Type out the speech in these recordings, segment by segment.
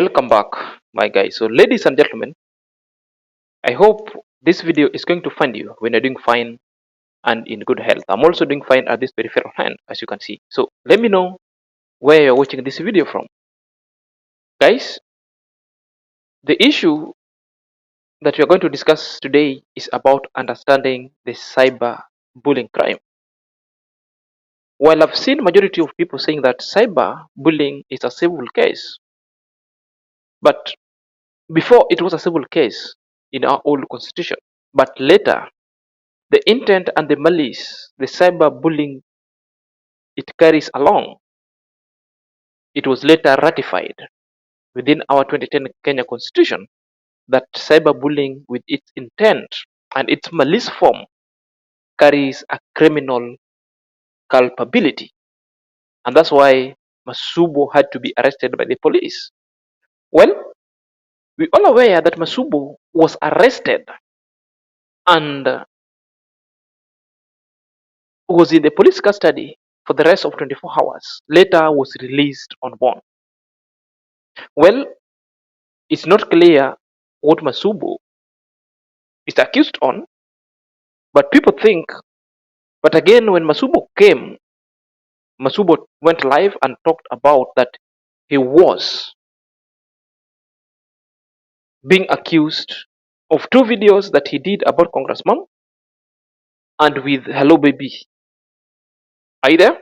Welcome back, my guys. So, ladies and gentlemen, I hope this video is going to find you when you're doing fine and in good health. I'm also doing fine at this peripheral hand, as you can see. So, let me know where you're watching this video from. Guys, the issue that we're going to discuss today is about understanding the cyber bullying crime. While I've seen majority of people saying that cyber bullying is a civil case, but before it was a civil case in our old constitution, but later the intent and the malice the cyberbullying it carries along, it was later ratified within our 2010 Kenya Constitution that cyberbullying with its intent and its malice form carries a criminal culpability. And that's why Masubo had to be arrested by the police. Well, we all aware that Masubo was arrested and was in the police custody for the rest of 24 hours. Later was released on bond. Well, it's not clear what Masubo is accused on, but people think. But again, when Masubo came, Masubo went live and talked about that he was being accused of two videos that he did about Congressman and with Hello Baby. Are you there?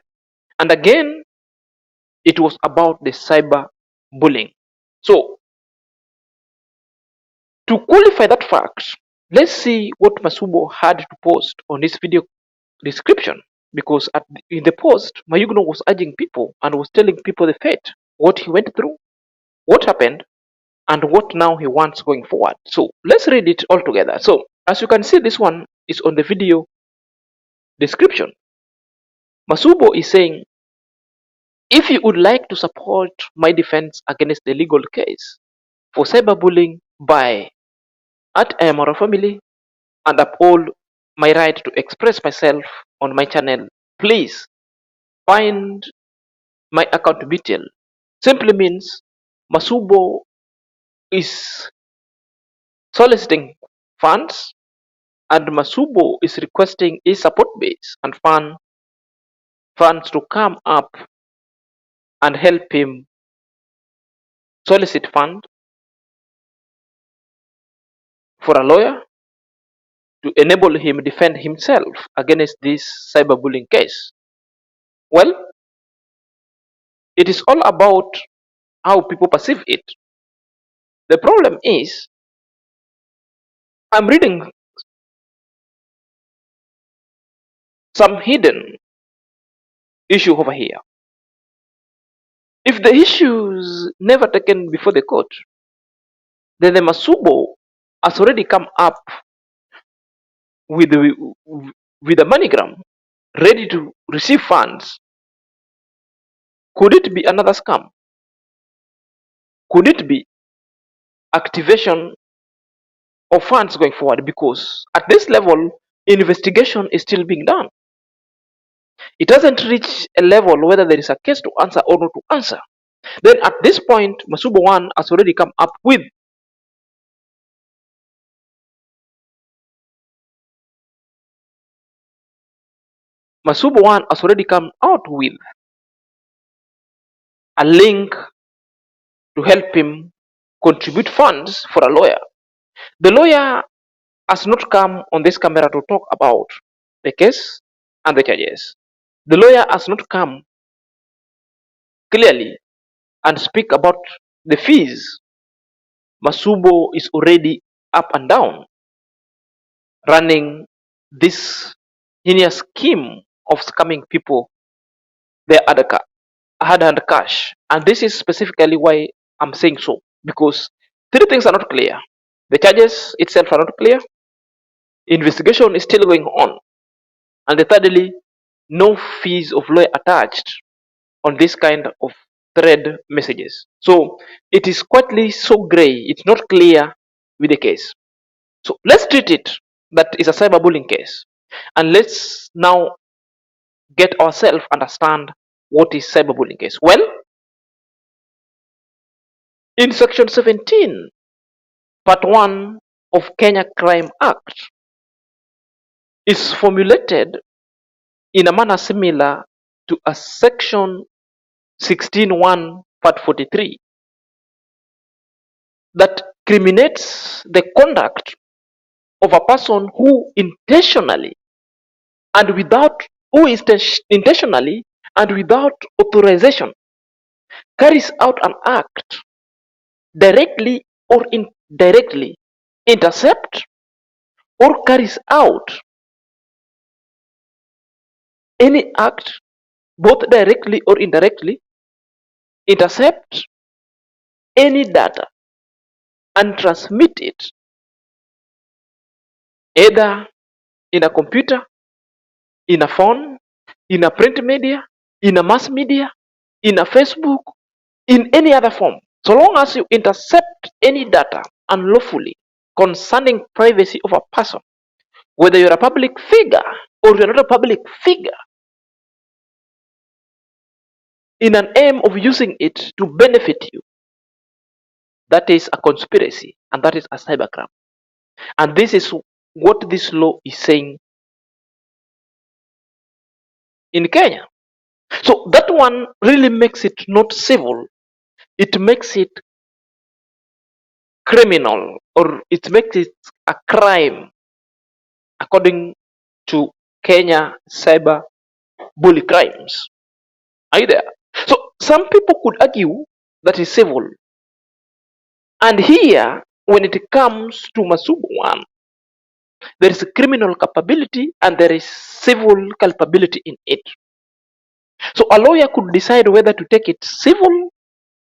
And again, it was about the cyber bullying. So, to qualify that fact, let's see what Masubo had to post on his video description. Because in the post, Mayugno was urging people and was telling people the fate, what he went through, what happened, and what now he wants going forward. So let's read it all together. So as you can see, this one is on the video description. Masubo is saying, if you would like to support my defense against the legal case for cyberbullying by at I am our family and uphold my right to express myself on my channel, please find my account detail. Simply means Masubo is soliciting funds and Masubo is requesting a support base and funds to come up and help him solicit funds for a lawyer to enable him defend himself against this cyberbullying case. Well, it is all about how people perceive it. The problem is, I'm reading some hidden issue over here. If the issues never taken before the court, then the Masubo has already come up with with a MoneyGram ready to receive funds. Could it be another scam? Could it be activation of funds going forward? Because at this level, investigation is still being done. It hasn't reached a level whether there is a case to answer or not to answer. Then at this point, Masubo1 has already come up with Masubo1 has already come out with a link to help him contribute funds for a lawyer. The lawyer has not come on this camera to talk about the case and the charges. The lawyer has not come clearly and speak about the fees. Masubo is already up and down running this heinous scheme of scamming people their hard-earned cash. And this is specifically why I'm saying so, because three things are not clear. The charges itself are not clear. Investigation is still going on. And thirdly, no fees of lawyer attached on this kind of thread messages. So it is quietly so gray. It's not clear with the case. So let's treat it that is a cyberbullying case. And let's now get ourselves understand what is cyberbullying case. Well, In Section 17, Part 1 of Kenya Crime Act is formulated in a manner similar to a Section 16(1) Part 43 that criminates the conduct of a person who intentionally and without intentionally and without authorization carries out an act directly or indirectly intercept or carries out any act both directly or indirectly intercept any data and transmit it either in a computer, in a phone, in a print media, in a mass media, in a Facebook, in any other form. So long as you intercept any data unlawfully concerning privacy of a person, whether you're a public figure or you're not a public figure, in an aim of using it to benefit you, that is a conspiracy and that is a cybercrime. And this is what this law is saying in Kenya. So that one really makes it not civil, it makes it criminal, or it makes it a crime according to Kenya cyber bully crimes. Are you there? So some people could argue that is civil. And here, when it comes to Masubo1, there is a criminal culpability and there is civil culpability in it. So a lawyer could decide whether to take it civil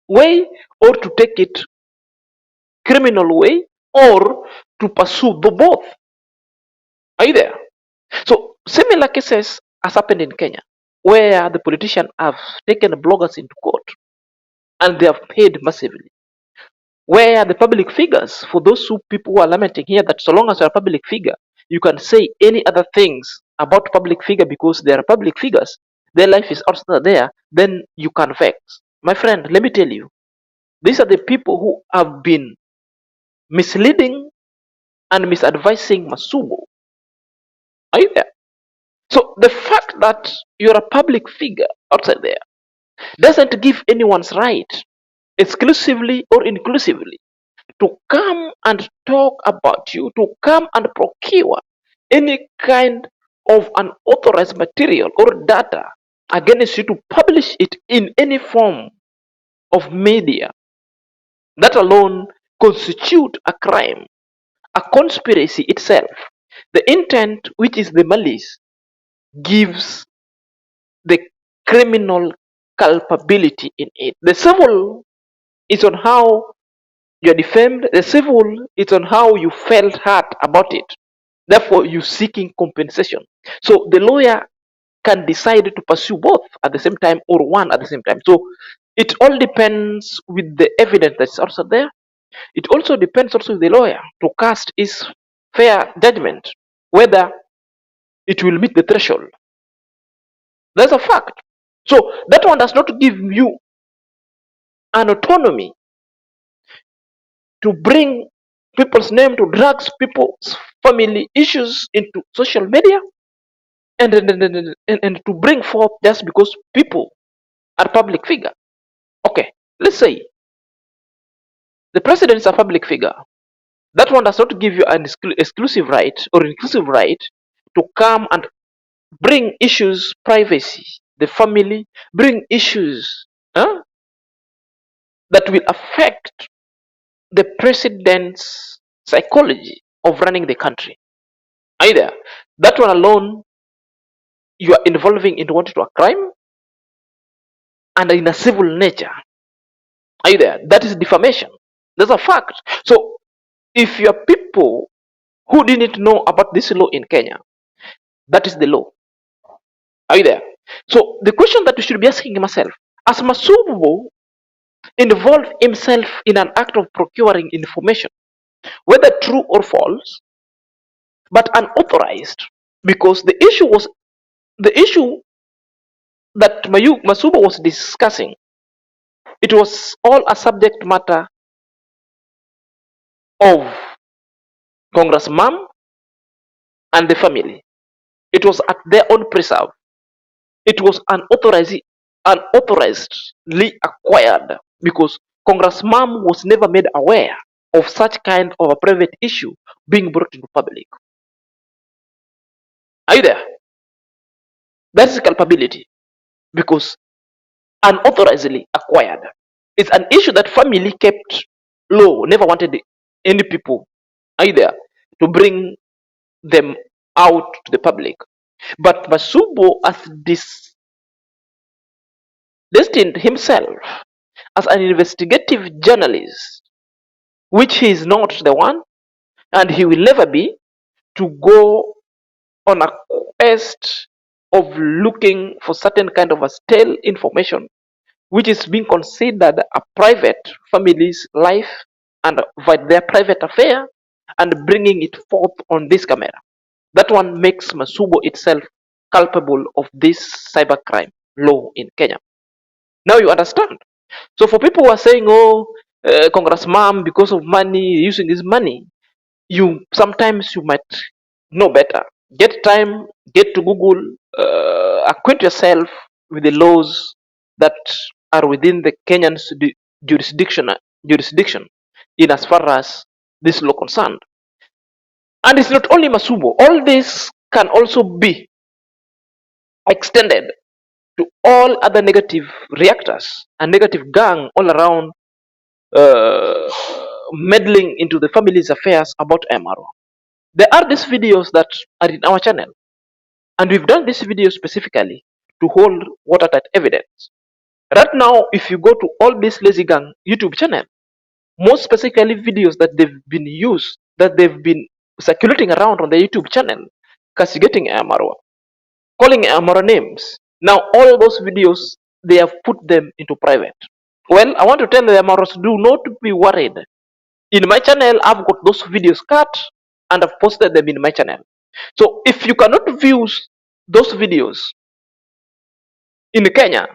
way or to take it criminal way or to pursue the both. Are you there? So similar cases has happened in Kenya where the politicians have taken bloggers into court and they have paid massively. Where the public figures, for those people who are lamenting here that so long as you're a public figure, you can say any other things about public figure because they are public figures, their life is also there, then you can vex. My friend, let me tell you, these are the people who have been misleading and misadvising Masubo. Are you there? So the fact that you're a public figure outside there doesn't give anyone's right, exclusively or inclusively, to come and talk about you, to come and procure any kind of unauthorized material or data against you, to publish it in any form of media. That alone constitute a crime, a conspiracy itself. The intent, which is the malice, gives the criminal culpability in it. The civil is on how you're defamed. The civil is on how you felt hurt about it. Therefore, you seeking compensation. So the lawyer can decide to pursue both at the same time or one at the same time. So it all depends with the evidence that's also there. It also depends also with the lawyer to cast his fair judgment whether it will meet the threshold. That's a fact. So that one does not give you an autonomy to bring people's name, to drag people's family issues into social media, and to bring forth just because people are public figure. Okay, let's say the president is a public figure. That one does not give you an exclusive right or inclusive right to come and bring issues, privacy, the family, bring issues that will affect the president's psychology of running the country. Either that one alone, you are involving into what to a crime and in a civil nature. Either that is defamation. That's a fact. So if you are people who didn't know about this law in Kenya, that is the law. Are you there? So the question that we should be asking myself, as Masubo involved himself in an act of procuring information, whether true or false, but unauthorized, because the issue that Masubo was discussing, it was all a subject matter of Congress mom and the family. It was at their own preserve. It was unauthorizedly acquired because Congress mom was never made aware of such kind of a private issue being brought into public. Are you there? That's culpability because unauthorizedly acquired. It's an issue that family kept low, never wanted any people either to bring them out to the public. But Masubo has destined himself as an investigative journalist, which he is not the one, and he will never be, to go on a quest of looking for certain kind of a stale information which is being considered a private family's life and their private affair and bringing it forth on this camera. That one makes Masubo itself culpable of this cybercrime law in Kenya. Now you understand. So for people who are saying, "Oh, Congressman, because of money, using his money," you sometimes you might know better. Get time, get to Google, acquaint yourself with the laws that are within the Kenyan jurisdiction in as far as this law concerned. And it's not only Masubo. All this can also be extended to all other negative reactors and negative gang all around uh, meddling into the family's affairs about MRO. There are these videos that are in our channel, and we've done this video specifically to hold watertight evidence. Right now, if you go to all this lazy gang YouTube channel, most specifically videos that they've been circulating around on the YouTube channel, castigating Amaro, calling Amaro names. Now, all those videos, they have put them into private. Well, I want to tell the Amaros, do not be worried. In my channel, I've got those videos cut and I've posted them in my channel. So if you cannot view those videos in Kenya,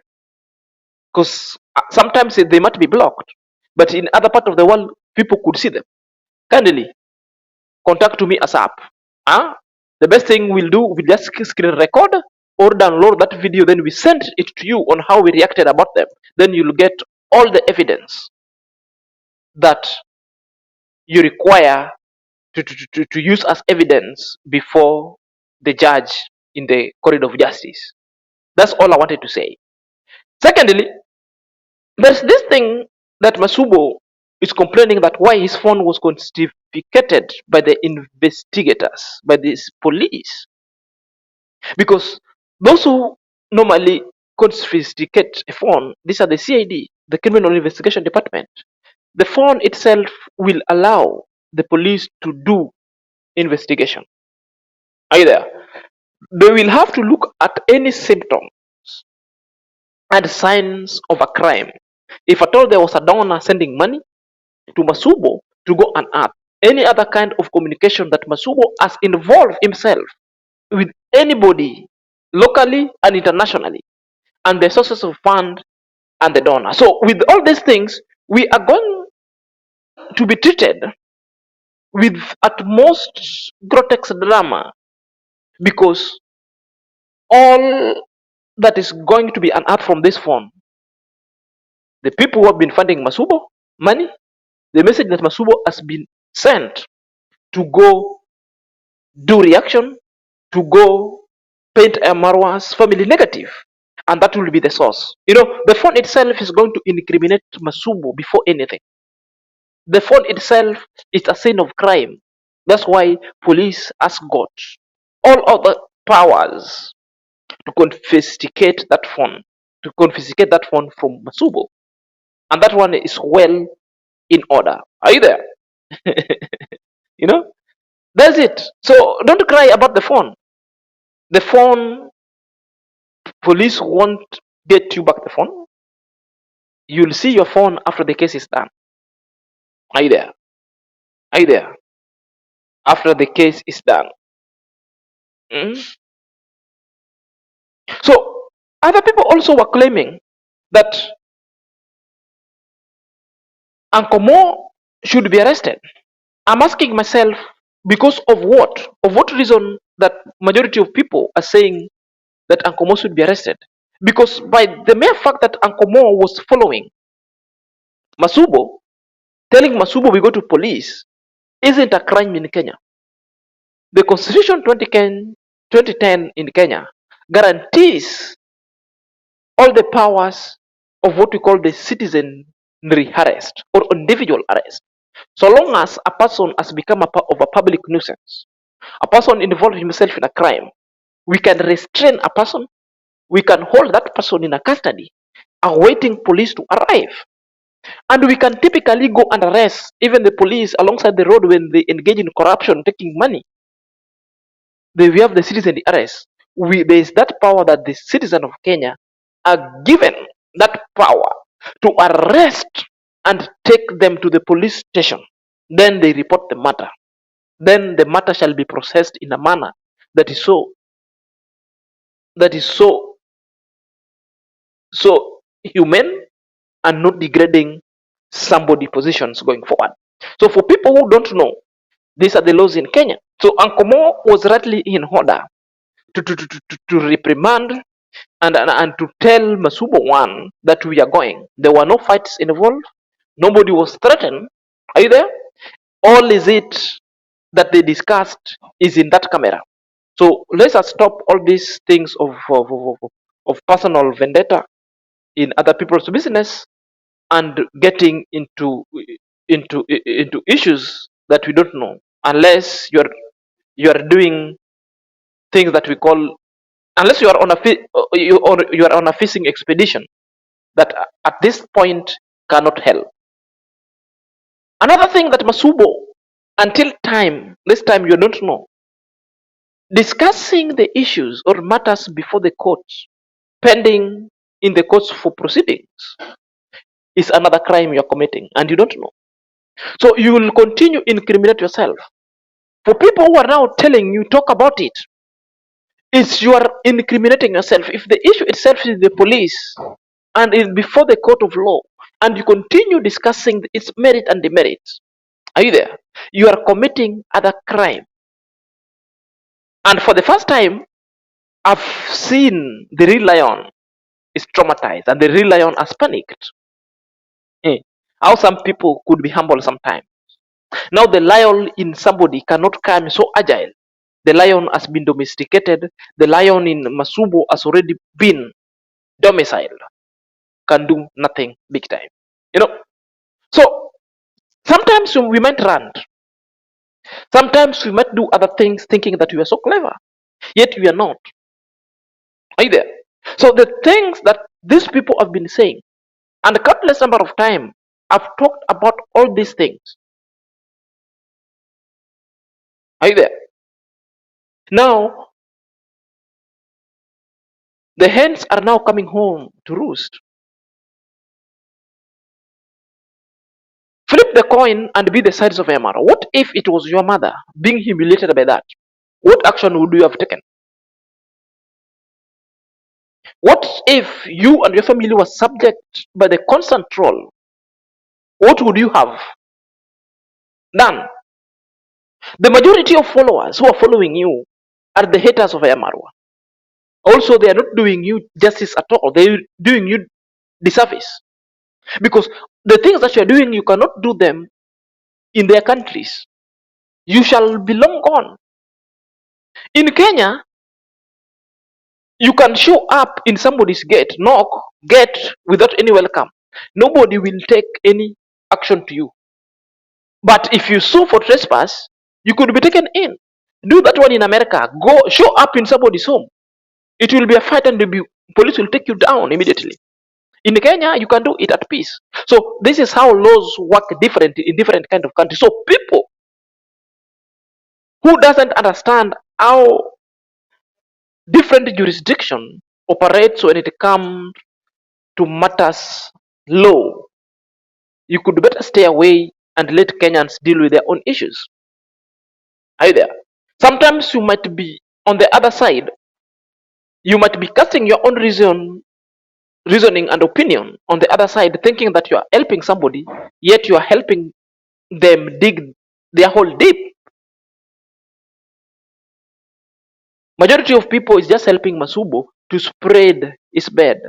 because sometimes they might be blocked, but in other part of the world, people could see them. Kindly contact me ASAP. Huh? The best thing we'll do, we'll just screen record or download that video, then we send it to you on how we reacted about them. Then you'll get all the evidence that you require to use as evidence before the judge in the corridor of justice. That's all I wanted to say. Secondly, there's this thing that Masubo is complaining that why his phone was confiscated by the investigators, by this police. Because those who normally confiscate a phone, these are the CID, the Criminal Investigation Department. The phone itself will allow the police to do investigation. Either they will have to look at any symptoms and signs of a crime. If at all there was a donor sending money to Masubo to go and unearth any other kind of communication that Masubo has involved himself with anybody locally and internationally, and the sources of fund and the donor. So with all these things, we are going to be treated with at most grotesque drama because all that is going to be unearthed from this phone, the people who have been funding Masubo money, the message that Masubo has been sent to go do reaction, to go paint Marwa's family negative, and that will be the source. You know, the phone itself is going to incriminate Masubo before anything. The phone itself is a scene of crime. That's why police has got all other powers to confiscate that phone, from Masubo, and that one is well in order. Are you there? You know, that's it. So don't cry about the phone. The phone, police won't get you back the phone. You'll see your phone after the case is done. Are you there? Are you there? After the case is done. Mm? So other people also were claiming that Uncle Mo should be arrested I'm asking myself, because of what? Of what reason that majority of people are saying that Uncle Mo should be arrested? Because by the mere fact that Uncle Mo was following Masubo, telling Masubo we go to police, isn't a crime in Kenya. The Constitution 2010 in Kenya guarantees all the powers of what we call the citizenry arrest or individual arrest. So long as a person has become of a public nuisance, a person involved himself in a crime, we can restrain a person, we can hold that person in a custody, awaiting police to arrive. And we can typically go and arrest even the police alongside the road when they engage in corruption, taking money. We have the citizen arrest. There is that power that the citizen of Kenya are given that power to arrest and take them to the police station. Then they report the matter. Then the matter shall be processed in a manner that is so so humane and not degrading somebody positions going forward. So for people who don't know, these are the laws in Kenya. So Ankomo was rightly in order to reprimand and to tell Masubo1 that we are going. There were no fights involved. Nobody was threatened. Are you there? All is it that they discussed is in that camera. So let us stop all these things of personal vendetta in other people's business and getting into issues that we don't know, unless you're doing things that we call, unless you are on a you are on a fishing expedition that at this point cannot help. Another thing that Masubo, until this time you don't know, discussing the issues or matters before the courts, pending in the courts for proceedings, is another crime you're committing and you don't know. So you will continue incriminate yourself. For people who are now telling you talk about it, it's you are incriminating yourself. If the issue itself is the police and is before the court of law, and you continue discussing its merit and demerits, are you there? You are committing other crime. And for the first time, I've seen the real lion is traumatized and the real lion has panicked. Eh, How some people could be humble sometimes. Now the lion in somebody cannot come so agile. The lion has been domesticated. The lion in Masubo has already been domiciled. Can do nothing big time. You know. So sometimes we might rant. Sometimes we might do other things thinking that we are so clever. Yet we are not. Are you there? So the things that these people have been saying, and a countless number of times, I've talked about all these things. Are you there? Now, the hens are now coming home to roost. Flip the coin and be the size of a mother. What if it was your mother being humiliated by that? What action would you have taken? What if you and your family were subject by the constant troll? What would you have done? The majority of followers who are following you are the haters of Ayamarwa. Also, they are not doing you justice at all. They're doing you disservice. Because the things that you're doing, you cannot do them in their countries. You shall be long gone. In Kenya, you can show up in somebody's gate, knock, gate without any welcome. Nobody will take any action to you. But if you sue for trespass, you could be taken in. Do that one in America. Go show up in somebody's home. It will be a fight and the police will take you down immediately. In Kenya, you can do it at peace. So this is how laws work different in different kind of countries. So people who doesn't understand how different jurisdiction operates when it comes to matters law, you could better stay away and let Kenyans deal with their own issues. Are you there? Sometimes you might be on the other side. You might be casting your own reasoning and opinion on the other side, thinking that you are helping somebody, yet you are helping them dig They are all deep. Majority of people is just helping Masubo to spread his bed.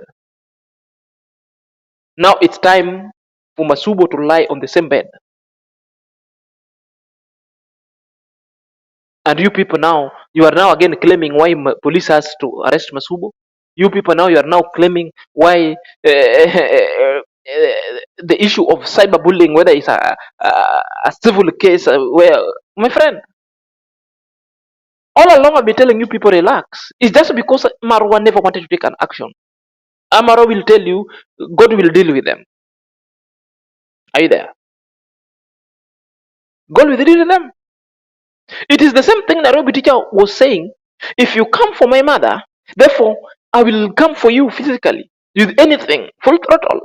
Now it's time for Masubo to lie on the same bed. And you people now, you are now again claiming why police has to arrest Masubo. You people now, you are now claiming why the issue of cyberbullying, whether it's a civil case, where, my friend, all along I've been telling you people relax. It's just because Marwa never wanted to take an action. Amaro will tell you, God will deal with them. Are you there? God will deal with them. It is the same thing Nairobi teacher was saying. If you come for my mother, therefore I will come for you physically with anything, full throttle.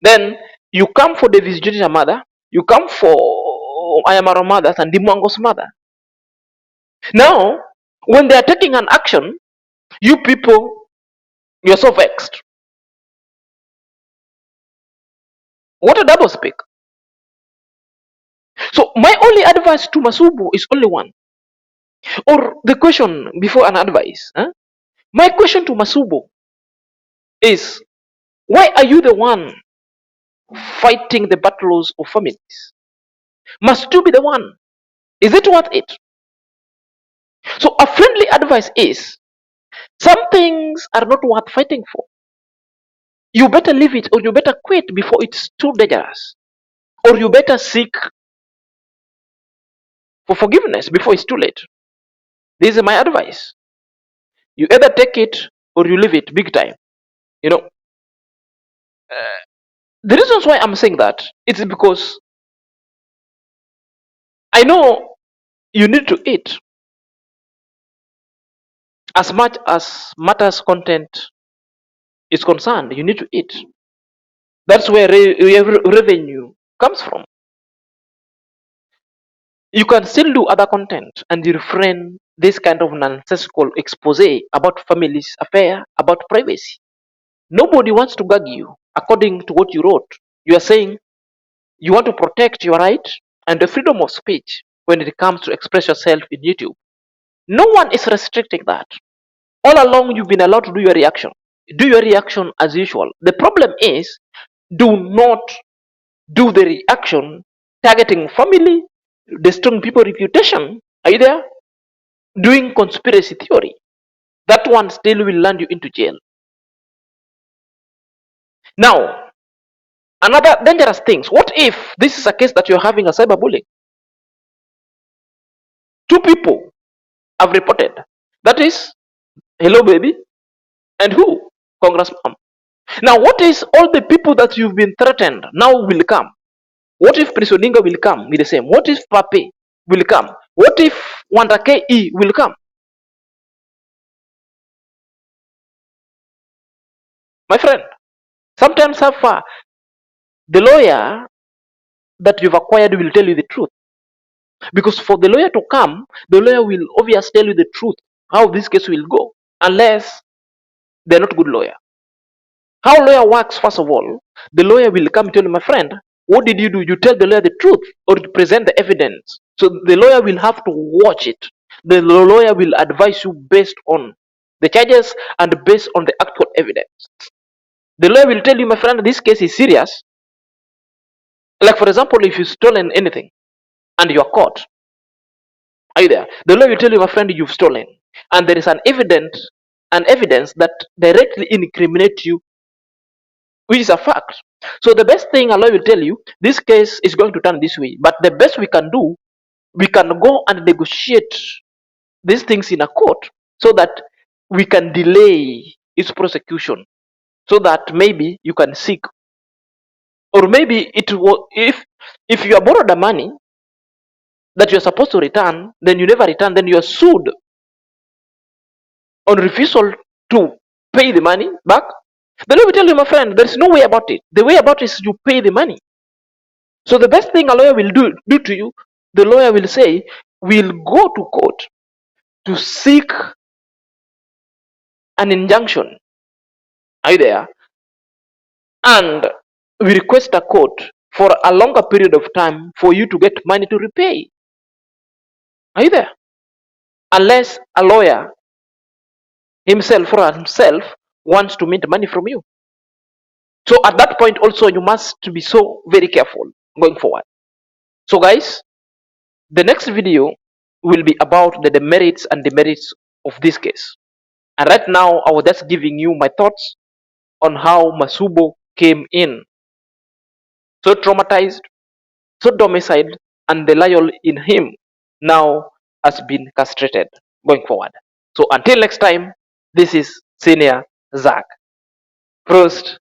Then you come for the visiting mother, you come for Ayamaro mothers and Dimwango's mother. Now, when they are taking an action, you people, you're so vexed. What a double speak. So my only advice to Masubo is only one. Or the question before an advice. My question to Masubo is, why are you the one fighting the battles of families? Must you be the one? Is it worth it? So a friendly advice is, some things are not worth fighting for. You better leave it, or you better quit before it's too dangerous. Or you better seek for forgiveness before it's too late. This is my advice. You either take it or you leave it big time. You know, the reasons why I'm saying that, it's because I know you need to eat. As much as matters content is concerned, you need to eat. That's where revenue comes from. You can still do other content and you refrain this kind of nonsensical expose about family's affair, about privacy. Nobody wants to gag you according to what you wrote. You are saying you want to protect your right and the freedom of speech when it comes to express yourself in YouTube. No one is restricting that. All along, you've been allowed to do your reaction. Do your reaction as usual. The problem is, do not do the reaction targeting family, destroying people's reputation. Are you there? Doing conspiracy theory. That one still will land you into jail. Now, another dangerous thing. What if this is a case that you're having a cyberbullying? Two people have reported. That is, hello baby, and who? Congressman. Now, what is all the people that you've been threatened now will come? What if Prince Odinga will come with the same? What if Pape will come? What if Wanda KE will come? My friend, sometimes how far the lawyer that you've acquired will tell you the truth. Because for the lawyer to come, the lawyer will obviously tell you the truth, how this case will go, unless they're not good lawyer. How lawyer works, first of all, the lawyer will come and tell you, my friend, what did you do? You tell the lawyer the truth or you present the evidence. So the lawyer will have to watch it. The lawyer will advise you based on the charges and based on the actual evidence. The lawyer will tell you, my friend, this case is serious. Like, for example, if you stolen anything and you are caught, are you there? The lawyer will tell you, my friend, you've stolen. And there is an evidence that directly incriminates you, which is a fact. So the best thing a lawyer will tell you, this case is going to turn this way. But the best we can do, we can go and negotiate these things in a court so that we can delay its prosecution, so that maybe you can seek, or maybe it will, if you are borrowed the money that you're supposed to return, then you never return, then you are sued on refusal to pay the money back. Then let me tell you, my friend, there's no way about it. The way about it is you pay the money. So the best thing a lawyer will do to you, the lawyer will say, we'll go to court to seek an injunction. Are you there? And we request a court for a longer period of time for you to get money to repay. Are you there? Unless a lawyer himself wants to mint money from you. So at that point also you must be so very careful going forward. So guys, the next video will be about the demerits and demerits of this case. And right now I was just giving you my thoughts on how Masubo came in so traumatized, so domiciled, and the lion in him now has been castrated going forward. So until next time, this is Senior Zach. Prost.